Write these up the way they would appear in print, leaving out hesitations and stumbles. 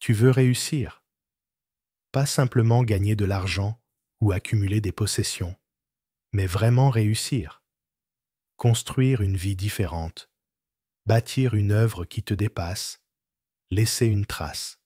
Tu veux réussir, pas simplement gagner de l'argent ou accumuler des possessions, mais vraiment réussir, construire une vie différente, bâtir une œuvre qui te dépasse, laisser une trace.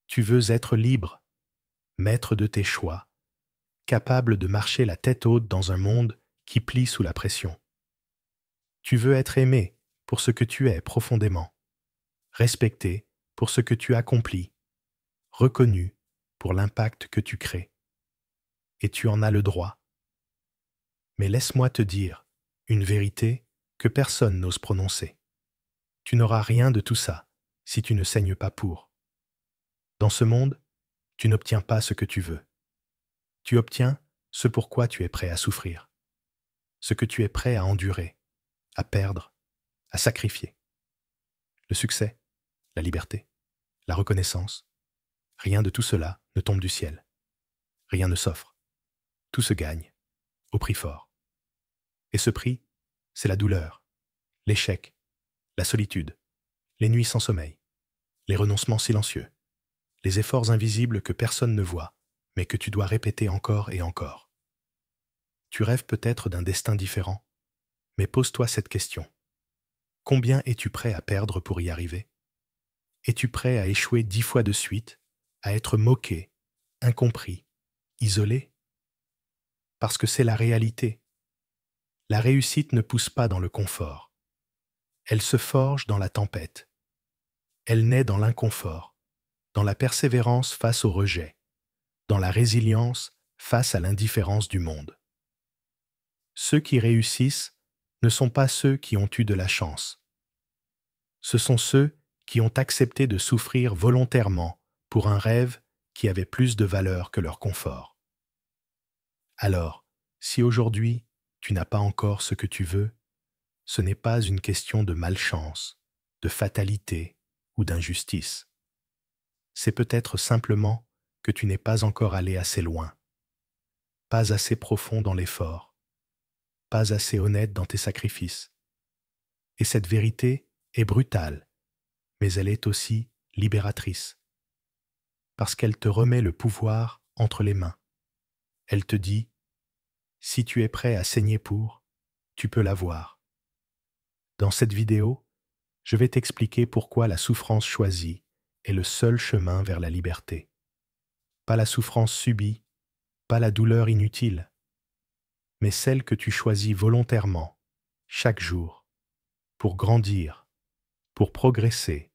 Tu veux être libre, maître de tes choix, capable de marcher la tête haute dans un monde qui plie sous la pression. Tu veux être aimé pour ce que tu es profondément, respecté pour ce que tu accomplis, reconnu pour l'impact que tu crées. Et tu en as le droit. Mais laisse-moi te dire une vérité que personne n'ose prononcer. Tu n'auras rien de tout ça si tu ne saignes pas pour. Dans ce monde, tu n'obtiens pas ce que tu veux. Tu obtiens ce pourquoi tu es prêt à souffrir, ce que tu es prêt à endurer, à perdre, à sacrifier. Le succès, la liberté, la reconnaissance, rien de tout cela ne tombe du ciel. Rien ne s'offre. Tout se gagne, au prix fort. Et ce prix, c'est la douleur, l'échec, la solitude, les nuits sans sommeil, les renoncements silencieux, les efforts invisibles que personne ne voit, mais que tu dois répéter encore et encore. Tu rêves peut-être d'un destin différent, mais pose-toi cette question. Combien es-tu prêt à perdre pour y arriver? Es-tu prêt à échouer 10 fois de suite, à être moqué, incompris, isolé? Parce que c'est la réalité. La réussite ne pousse pas dans le confort. Elle se forge dans la tempête. Elle naît dans l'inconfort, dans la persévérance face au rejet, dans la résilience face à l'indifférence du monde. Ceux qui réussissent ne sont pas ceux qui ont eu de la chance. Ce sont ceux qui ont accepté de souffrir volontairement pour un rêve qui avait plus de valeur que leur confort. Alors, si aujourd'hui tu n'as pas encore ce que tu veux, ce n'est pas une question de malchance, de fatalité ou d'injustice. C'est peut-être simplement que tu n'es pas encore allé assez loin, pas assez profond dans l'effort, pas assez honnête dans tes sacrifices. Et cette vérité est brutale, mais elle est aussi libératrice, parce qu'elle te remet le pouvoir entre les mains. Elle te dit, si tu es prêt à saigner pour, tu peux l'avoir. Dans cette vidéo, je vais t'expliquer pourquoi la souffrance choisie est le seul chemin vers la liberté. Pas la souffrance subie, pas la douleur inutile, mais celle que tu choisis volontairement, chaque jour, pour grandir, pour progresser,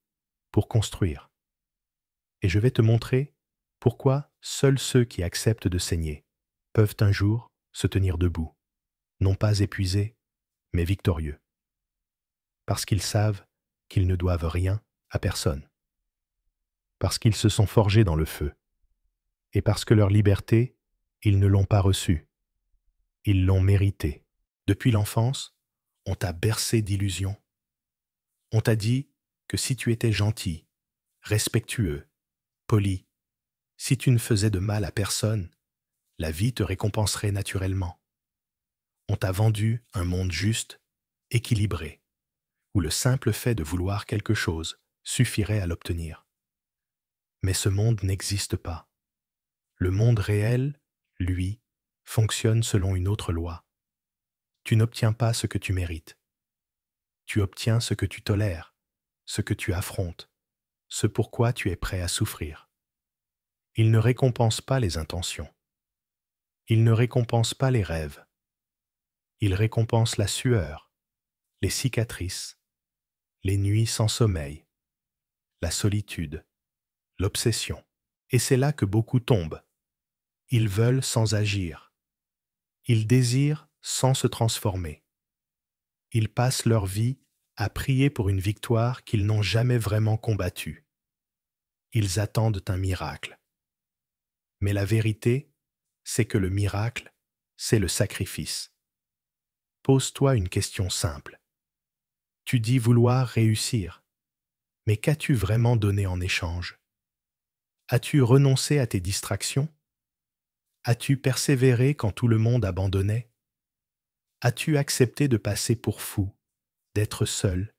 pour construire. Et je vais te montrer pourquoi seuls ceux qui acceptent de saigner peuvent un jour se tenir debout, non pas épuisés, mais victorieux. Parce qu'ils savent qu'ils ne doivent rien à personne. Parce qu'ils se sont forgés dans le feu. Et parce que leur liberté, ils ne l'ont pas reçue. Ils l'ont méritée. Depuis l'enfance, on t'a bercé d'illusions. On t'a dit que si tu étais gentil, respectueux, poli, si tu ne faisais de mal à personne, la vie te récompenserait naturellement. On t'a vendu un monde juste, équilibré, où le simple fait de vouloir quelque chose suffirait à l'obtenir. Mais ce monde n'existe pas. Le monde réel, lui, fonctionne selon une autre loi. Tu n'obtiens pas ce que tu mérites. Tu obtiens ce que tu tolères, ce que tu affrontes, ce pourquoi tu es prêt à souffrir. Il ne récompense pas les intentions. Il ne récompense pas les rêves. Il récompense la sueur, les cicatrices, les nuits sans sommeil, la solitude, l'obsession. Et c'est là que beaucoup tombent. Ils veulent sans agir. Ils désirent sans se transformer. Ils passent leur vie à prier pour une victoire qu'ils n'ont jamais vraiment combattue. Ils attendent un miracle. Mais la vérité, c'est que le miracle, c'est le sacrifice. Pose-toi une question simple. Tu dis vouloir réussir, mais qu'as-tu vraiment donné en échange? As-tu renoncé à tes distractions? As-tu persévéré quand tout le monde abandonnait? As-tu accepté de passer pour fou, d'être seul,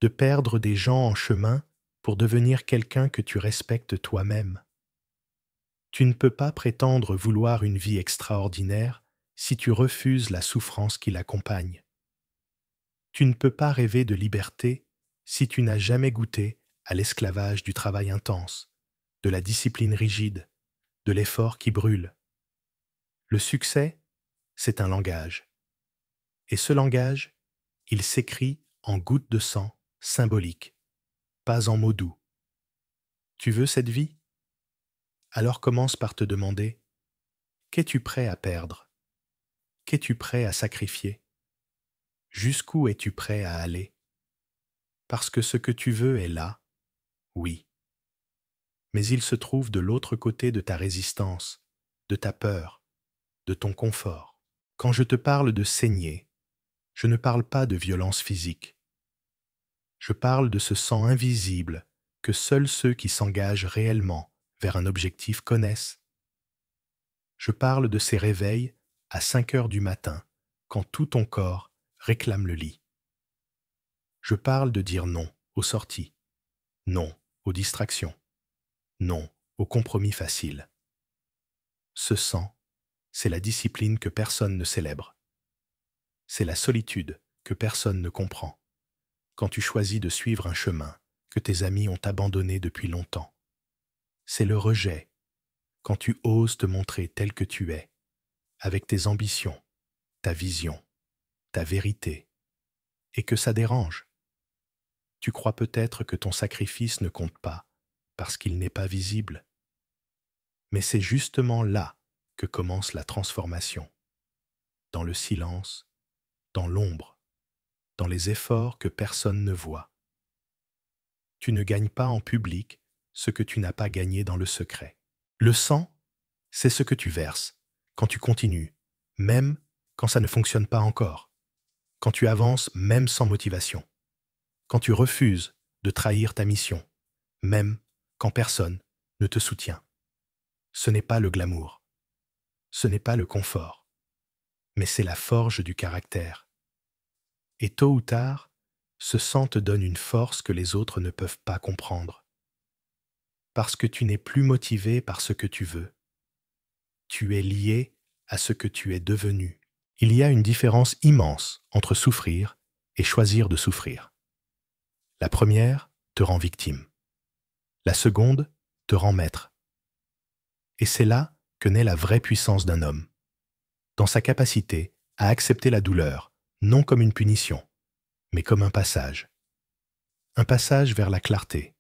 de perdre des gens en chemin pour devenir quelqu'un que tu respectes toi-même. Tu ne peux pas prétendre vouloir une vie extraordinaire si tu refuses la souffrance qui l'accompagne. Tu ne peux pas rêver de liberté si tu n'as jamais goûté à l'esclavage du travail intense, de la discipline rigide, de l'effort qui brûle. Le succès, c'est un langage. Et ce langage, il s'écrit en gouttes de sang symboliques, pas en mots doux. Tu veux cette vie? Alors commence par te demander, qu'es-tu prêt à perdre? Qu'es-tu prêt à sacrifier? Jusqu'où es-tu prêt à aller? Parce que ce que tu veux est là, oui. Mais il se trouve de l'autre côté de ta résistance, de ta peur, de ton confort. Quand je te parle de saigner, je ne parle pas de violence physique. Je parle de ce sang invisible que seuls ceux qui s'engagent réellement vers un objectif connaissent. Je parle de ces réveils à 5 heures du matin, quand tout ton corps réclame le lit. Je parle de dire non aux sorties, non aux distractions, non aux compromis faciles. Ce sang, c'est la discipline que personne ne célèbre. C'est la solitude que personne ne comprend, quand tu choisis de suivre un chemin que tes amis ont abandonné depuis longtemps. C'est le rejet, quand tu oses te montrer tel que tu es, avec tes ambitions, ta vision, ta vérité, et que ça dérange. Tu crois peut-être que ton sacrifice ne compte pas, parce qu'il n'est pas visible. Mais c'est justement là que commence la transformation, dans le silence, dans l'ombre, dans les efforts que personne ne voit. Tu ne gagnes pas en public ce que tu n'as pas gagné dans le secret. Le sang, c'est ce que tu verses quand tu continues, même quand ça ne fonctionne pas encore, quand tu avances même sans motivation, quand tu refuses de trahir ta mission, même quand personne ne te soutient. Ce n'est pas le glamour, ce n'est pas le confort, mais c'est la forge du caractère. Et tôt ou tard, ce sang te donne une force que les autres ne peuvent pas comprendre. Parce que tu n'es plus motivé par ce que tu veux. Tu es lié à ce que tu es devenu. Il y a une différence immense entre souffrir et choisir de souffrir. La première te rend victime. La seconde te rend maître. Et c'est là que naît la vraie puissance d'un homme, dans sa capacité à accepter la douleur, non comme une punition, mais comme un passage vers la clarté,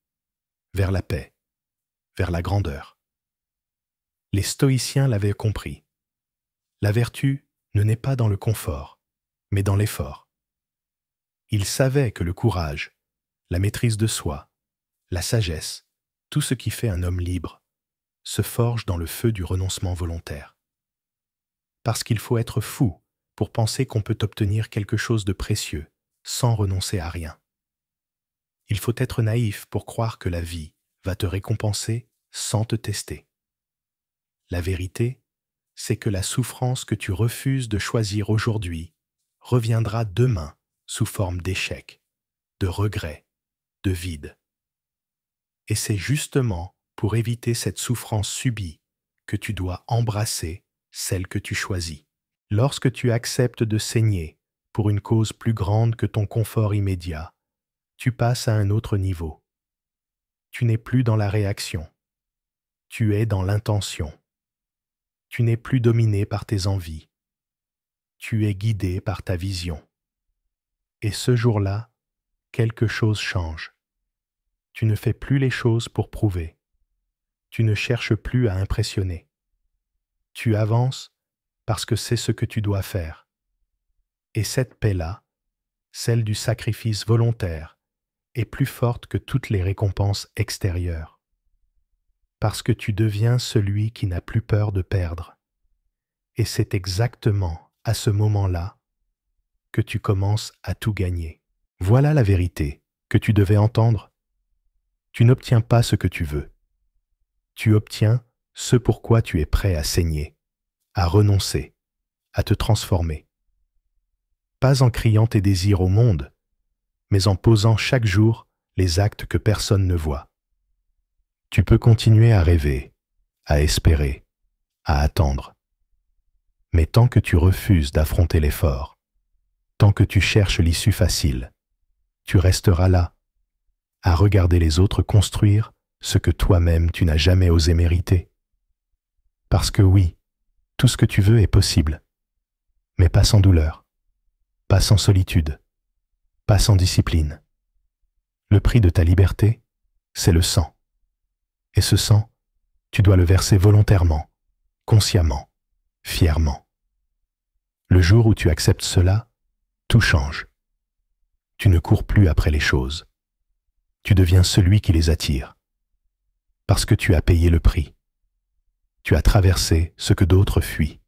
vers la paix, vers la grandeur. Les stoïciens l'avaient compris. La vertu ne naît pas dans le confort, mais dans l'effort. Ils savaient que le courage, la maîtrise de soi, la sagesse, tout ce qui fait un homme libre, se forge dans le feu du renoncement volontaire. Parce qu'il faut être fou pour penser qu'on peut obtenir quelque chose de précieux sans renoncer à rien. Il faut être naïf pour croire que la vie va te récompenser sans te tester. La vérité, c'est que la souffrance que tu refuses de choisir aujourd'hui reviendra demain sous forme d'échec, de regret, de vide. Et c'est justement pour éviter cette souffrance subie que tu dois embrasser celle que tu choisis. Lorsque tu acceptes de saigner pour une cause plus grande que ton confort immédiat, tu passes à un autre niveau. Tu n'es plus dans la réaction. Tu es dans l'intention. Tu n'es plus dominé par tes envies. Tu es guidé par ta vision. Et ce jour-là, quelque chose change. Tu ne fais plus les choses pour prouver. Tu ne cherches plus à impressionner. Tu avances parce que c'est ce que tu dois faire. Et cette paix-là, celle du sacrifice volontaire, est plus forte que toutes les récompenses extérieures. Parce que tu deviens celui qui n'a plus peur de perdre. Et c'est exactement à ce moment-là que tu commences à tout gagner. Voilà la vérité que tu devais entendre. Tu n'obtiens pas ce que tu veux. Tu obtiens ce pourquoi tu es prêt à saigner, à renoncer, à te transformer. Pas en criant tes désirs au monde, mais en posant chaque jour les actes que personne ne voit. Tu peux continuer à rêver, à espérer, à attendre. Mais tant que tu refuses d'affronter l'effort, tant que tu cherches l'issue facile, tu resteras là, à regarder les autres construire ce que toi-même tu n'as jamais osé mériter. Parce que oui, tout ce que tu veux est possible, mais pas sans douleur, pas sans solitude, pas sans discipline. Le prix de ta liberté, c'est le sang. Et ce sang, tu dois le verser volontairement, consciemment, fièrement. Le jour où tu acceptes cela, tout change. Tu ne cours plus après les choses. Tu deviens celui qui les attire. Parce que tu as payé le prix. Tu as traversé ce que d'autres fuient.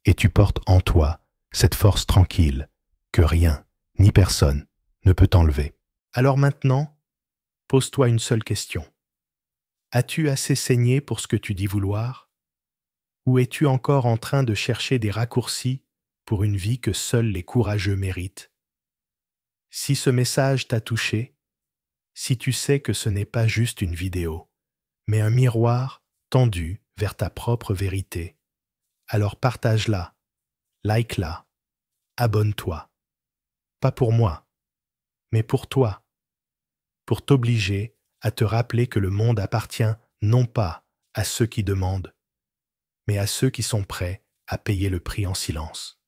Et tu portes en toi cette force tranquille que rien, ni personne, ne peut t'enlever. Alors maintenant, pose-toi une seule question. As-tu assez saigné pour ce que tu dis vouloir? Ou es-tu encore en train de chercher des raccourcis pour une vie que seuls les courageux méritent? Si ce message t'a touché, si tu sais que ce n'est pas juste une vidéo, mais un miroir tendu vers ta propre vérité, alors partage-la, like-la, abonne-toi. Pas pour moi, mais pour toi, pour t'obliger à te rappeler que le monde appartient non pas à ceux qui demandent, mais à ceux qui sont prêts à payer le prix en silence.